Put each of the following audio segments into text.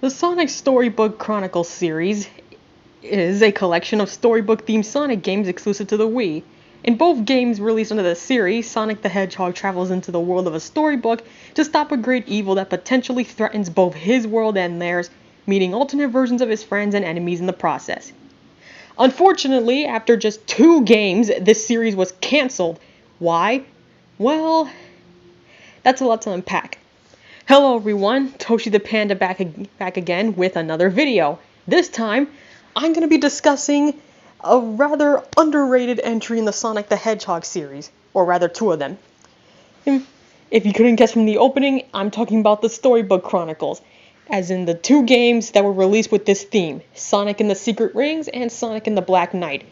The Sonic Storybook Chronicles series is a collection of storybook-themed Sonic games exclusive to the Wii. In both games released under the series, Sonic the Hedgehog travels into the world of a storybook to stop a great evil that potentially threatens both his world and theirs, meeting alternate versions of his friends and enemies in the process. Unfortunately, after just 2 games, this series was cancelled. Why? Well, that's a lot to unpack. Hello everyone, Toshi the Panda back again with another video. This time, I'm going to be discussing a rather underrated entry in the Sonic the Hedgehog series, or rather 2 of them. If you couldn't guess from the opening, I'm talking about the Storybook Chronicles, as in the 2 games that were released with this theme, Sonic and the Secret Rings and Sonic and the Black Knight.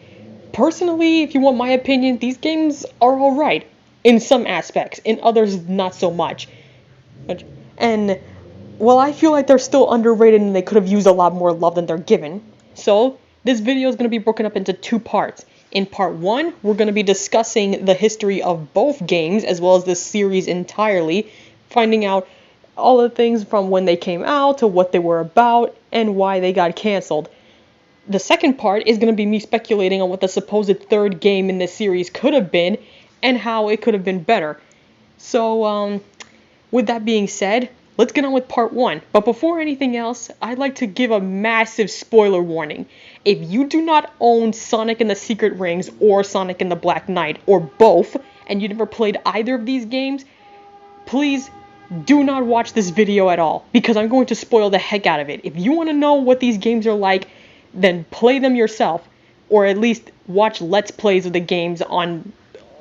Personally, if you want my opinion, these games are alright, in some aspects, in others not so much. And, well, I feel like they're still underrated and they could have used a lot more love than they're given. So, this video is going to be broken up into 2 parts. In part 1, we're going to be discussing the history of both games, as well as the series entirely, finding out all the things from when they came out to what they were about and why they got cancelled. The second part is going to be me speculating on what the supposed 3rd game in this series could have been and how it could have been better. So, with that being said, let's get on with part 1. But before anything else, I'd like to give a massive spoiler warning. If you do not own Sonic and the Secret Rings or Sonic and the Black Knight, or both, and you never played either of these games, please do not watch this video at all, because I'm going to spoil the heck out of it. If you want to know what these games are like, then play them yourself, or at least watch Let's Plays of the games on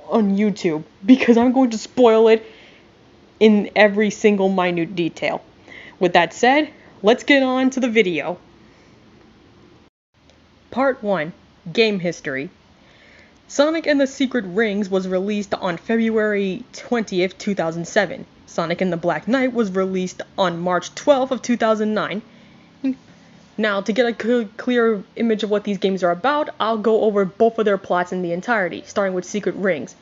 YouTube, because I'm going to spoil it in every single minute detail. With that said, let's get on to the video. Part 1. Game History. Sonic and the Secret Rings was released on February 20th, 2007. Sonic and the Black Knight was released on March 12th of 2009. Now, to get a clear image of what these games are about, I'll go over both of their plots in the entirety, starting with Secret Rings.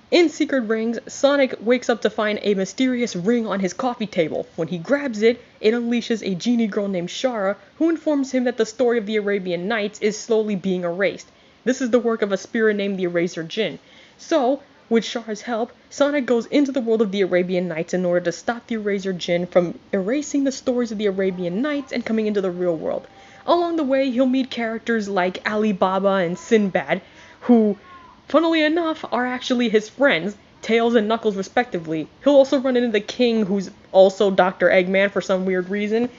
In Secret Rings, Sonic wakes up to find a mysterious ring on his coffee table. When he grabs it, it unleashes a genie girl named Shara, who informs him that the story of the Arabian Nights is slowly being erased. This is the work of a spirit named the Eraser Djinn. So, with Shara's help, Sonic goes into the world of the Arabian Nights in order to stop the Eraser Djinn from erasing the stories of the Arabian Nights and coming into the real world. Along the way, he'll meet characters like Ali Baba and Sinbad, who, funnily enough, are actually his friends, Tails and Knuckles respectively. He'll also run into the King, who's also Dr. Eggman for some weird reason.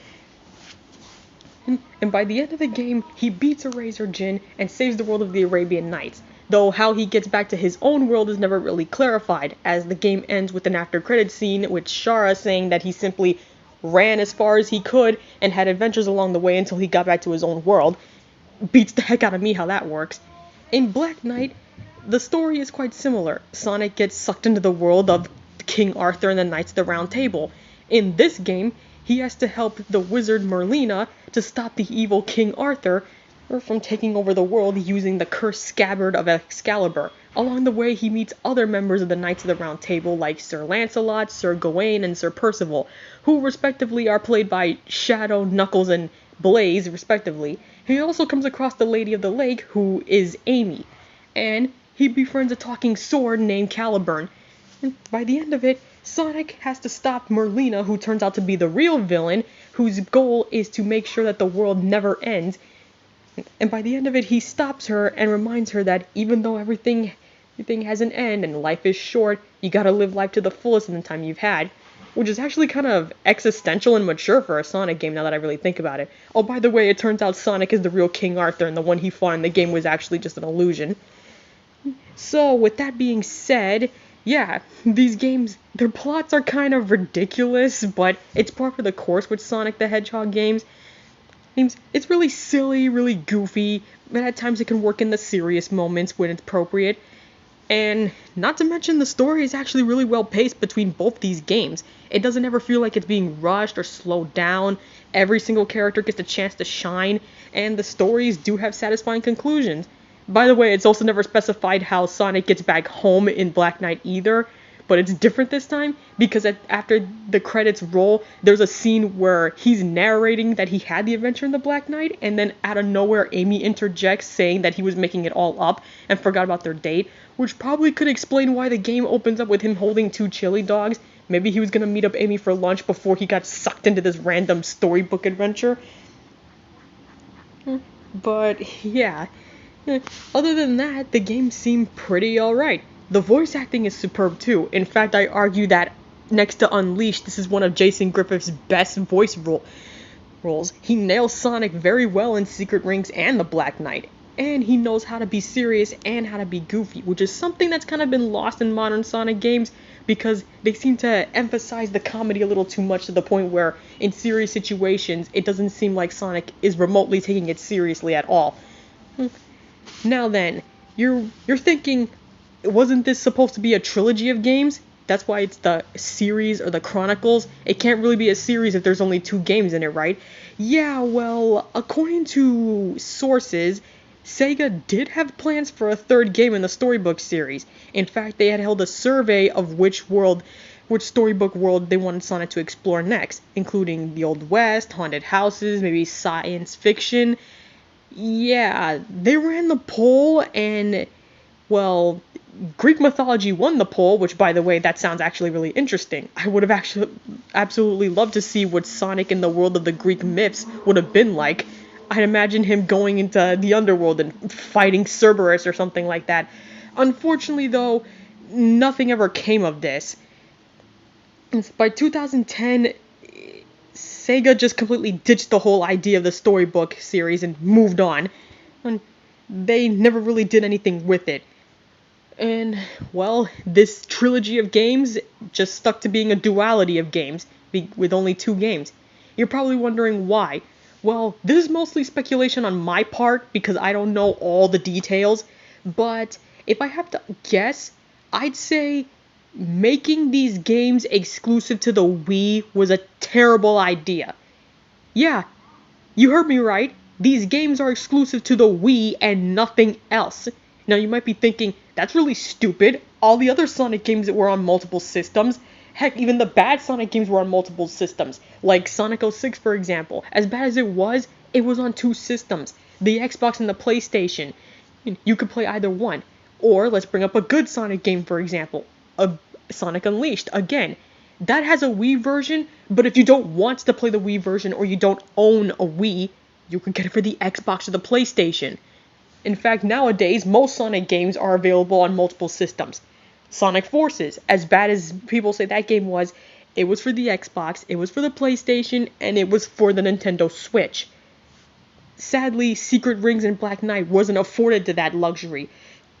And by the end of the game, he beats Eraser Djinn and saves the world of the Arabian Nights. Though how he gets back to his own world is never really clarified, as the game ends with an after-credits scene with Shara saying that he simply ran as far as he could and had adventures along the way until he got back to his own world. Beats the heck out of me how that works. In Black Knight, the story is quite similar. Sonic gets sucked into the world of King Arthur and the Knights of the Round Table. In this game, he has to help the wizard Merlina to stop the evil King Arthur from taking over the world using the cursed scabbard of Excalibur. Along the way, he meets other members of the Knights of the Round Table like Sir Lancelot, Sir Gawain, and Sir Percival, who respectively are played by Shadow, Knuckles, and Blaze, respectively. He also comes across the Lady of the Lake, who is Amy, and he befriends a talking sword named Caliburn. And by the end of it, Sonic has to stop Merlina, who turns out to be the real villain, whose goal is to make sure that the world never ends. And by the end of it, he stops her and reminds her that even though everything has an end and life is short, you gotta live life to the fullest in the time you've had. Which is actually kind of existential and mature for a Sonic game now that I really think about it. Oh, by the way, it turns out Sonic is the real King Arthur and the one he fought in the game was actually just an illusion. So, with that being said, yeah, these games, their plots are kind of ridiculous, but it's par for the course with Sonic the Hedgehog games. It's really silly, really goofy, but at times it can work in the serious moments when it's appropriate. And not to mention the story is actually really well paced between both these games. It doesn't ever feel like it's being rushed or slowed down. Every single character gets a chance to shine, and the stories do have satisfying conclusions. By the way, it's also never specified how Sonic gets back home in Black Knight either, but it's different this time because after the credits roll, there's a scene where he's narrating that he had the adventure in the Black Knight, and then out of nowhere, Amy interjects saying that he was making it all up and forgot about their date, which probably could explain why the game opens up with him holding 2 chili dogs. Maybe he was gonna meet up Amy for lunch before he got sucked into this random storybook adventure. But yeah, other than that, the game seemed pretty alright. The voice acting is superb too. In fact, I argue that next to Unleashed, this is one of Jason Griffith's best voice roles. He nails Sonic very well in Secret Rings and the Black Knight. And he knows how to be serious and how to be goofy, which is something that's kind of been lost in modern Sonic games because they seem to emphasize the comedy a little too much to the point where in serious situations it doesn't seem like Sonic is remotely taking it seriously at all. Now then, you're thinking, wasn't this supposed to be a trilogy of games? That's why it's the series or the Chronicles. It can't really be a series if there's only 2 games in it, right? Yeah, well, according to sources, Sega did have plans for a 3rd game in the Storybook series. In fact, they had held a survey of which Storybook world they wanted Sonic to explore next, including the Old West, haunted houses, maybe science fiction. Yeah, they ran the poll and, well, Greek mythology won the poll, which, by the way, that sounds actually really interesting. I would have actually absolutely loved to see what Sonic in the world of the Greek myths would have been like. I'd imagine him going into the underworld and fighting Cerberus or something like that. Unfortunately, though, nothing ever came of this. By 2010, Sega just completely ditched the whole idea of the Storybook series and moved on. And they never really did anything with it. And, well, this trilogy of games just stuck to being a duality of games, with only 2 games. You're probably wondering why. Well, this is mostly speculation on my part, because I don't know all the details, but if I have to guess, I'd say making these games exclusive to the Wii was a terrible idea. Yeah, you heard me right. These games are exclusive to the Wii and nothing else. Now you might be thinking, that's really stupid. All the other Sonic games that were on multiple systems, heck, even the bad Sonic games were on multiple systems. Like Sonic 06, for example. As bad as it was on 2 systems. The Xbox and the PlayStation. You could play either one. Or, let's bring up a good Sonic game, for example. Sonic Unleashed. Again, that has a Wii version, but if you don't want to play the Wii version or you don't own a Wii, you can get it for the Xbox or the PlayStation. In fact, nowadays, most Sonic games are available on multiple systems. Sonic Forces, as bad as people say that game was, it was for the Xbox, it was for the PlayStation, and it was for the Nintendo Switch. Sadly, Secret Rings and Black Knight wasn't afforded to that luxury.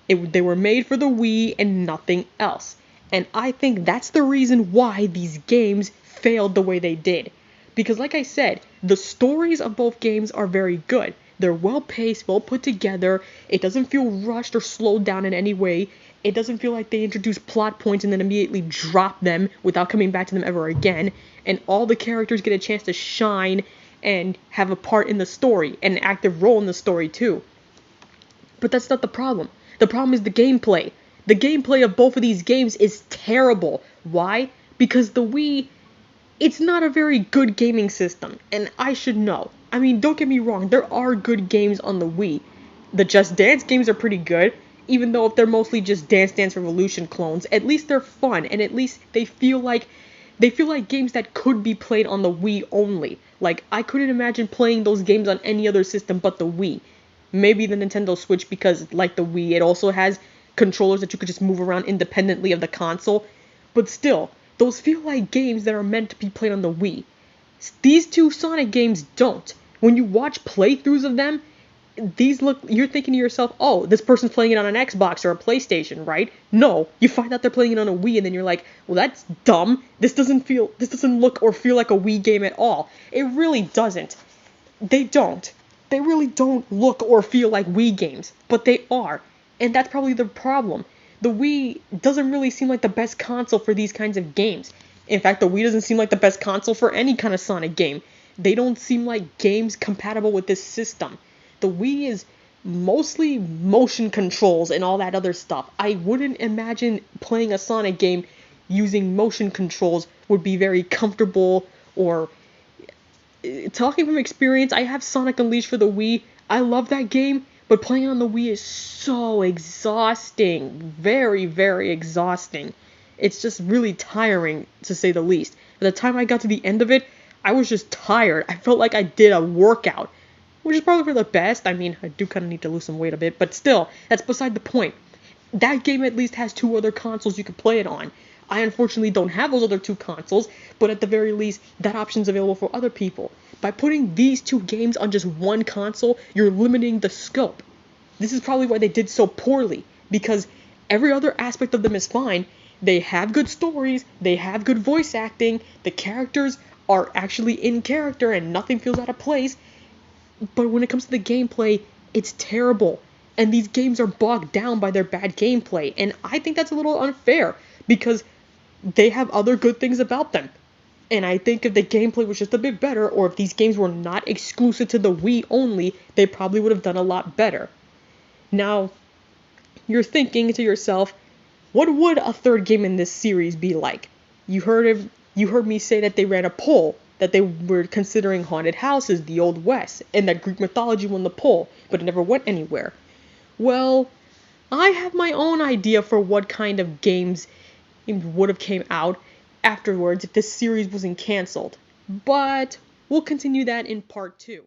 They were made for the Wii and nothing else. And I think that's the reason why these games failed the way they did. Because like I said, the stories of both games are very good. They're well paced, well put together. It doesn't feel rushed or slowed down in any way. It doesn't feel like they introduce plot points and then immediately drop them without coming back to them ever again. And all the characters get a chance to shine and have a part in the story, and an active role in the story too. But that's not the problem. The problem is the gameplay. The gameplay of both of these games is terrible. Why? Because the Wii, it's not a very good gaming system, and I should know. I mean, don't get me wrong, there are good games on the Wii. The Just Dance games are pretty good, even though if they're mostly just Dance Dance Revolution clones, at least they're fun, and at least they feel like games that could be played on the Wii only. Like, I couldn't imagine playing those games on any other system but the Wii. Maybe the Nintendo Switch, because like the Wii, it also has controllers that you could just move around independently of the console. But still, those feel like games that are meant to be played on the Wii. These 2 Sonic games don't. When you watch playthroughs of them, you're thinking to yourself, oh, this person's playing it on an Xbox or a PlayStation, right? No, you find out they're playing it on a Wii, and then you're like, well, that's dumb. This doesn't look or feel like a Wii game at all. It really doesn't. They don't. They really don't look or feel like Wii games, but they are. And that's probably the problem. The Wii doesn't really seem like the best console for these kinds of games. In fact, the Wii doesn't seem like the best console for any kind of Sonic game. They don't seem like games compatible with this system. The Wii is mostly motion controls and all that other stuff. I wouldn't imagine playing a Sonic game using motion controls would be very comfortable, or talking from experience, I have Sonic Unleashed for the Wii. I love that game, but playing on the Wii is so exhausting. Very, very exhausting. It's just really tiring, to say the least. By the time I got to the end of it, I was just tired. I felt like I did a workout, which is probably for the best. I mean, I do kind of need to lose some weight a bit, but still, that's beside the point. That game at least has two other consoles you can play it on. I unfortunately don't have those other two consoles, but at the very least, that option's available for other people. By putting these two games on just one console, you're limiting the scope. This is probably why they did so poorly, because every other aspect of them is fine. They have good stories, they have good voice acting, the characters are actually in character and nothing feels out of place, but when it comes to the gameplay, it's terrible. And these games are bogged down by their bad gameplay, and I think that's a little unfair, because they have other good things about them. And I think if the gameplay was just a bit better, or if these games were not exclusive to the Wii only, they probably would have done a lot better. Now, you're thinking to yourself, what would a third game in this series be like? You heard me say that they ran a poll, that they were considering haunted houses, the Old West, and that Greek mythology won the poll, but it never went anywhere. Well, I have my own idea for what kind of games would have came out afterwards if this series wasn't canceled. But we'll continue that in part 2.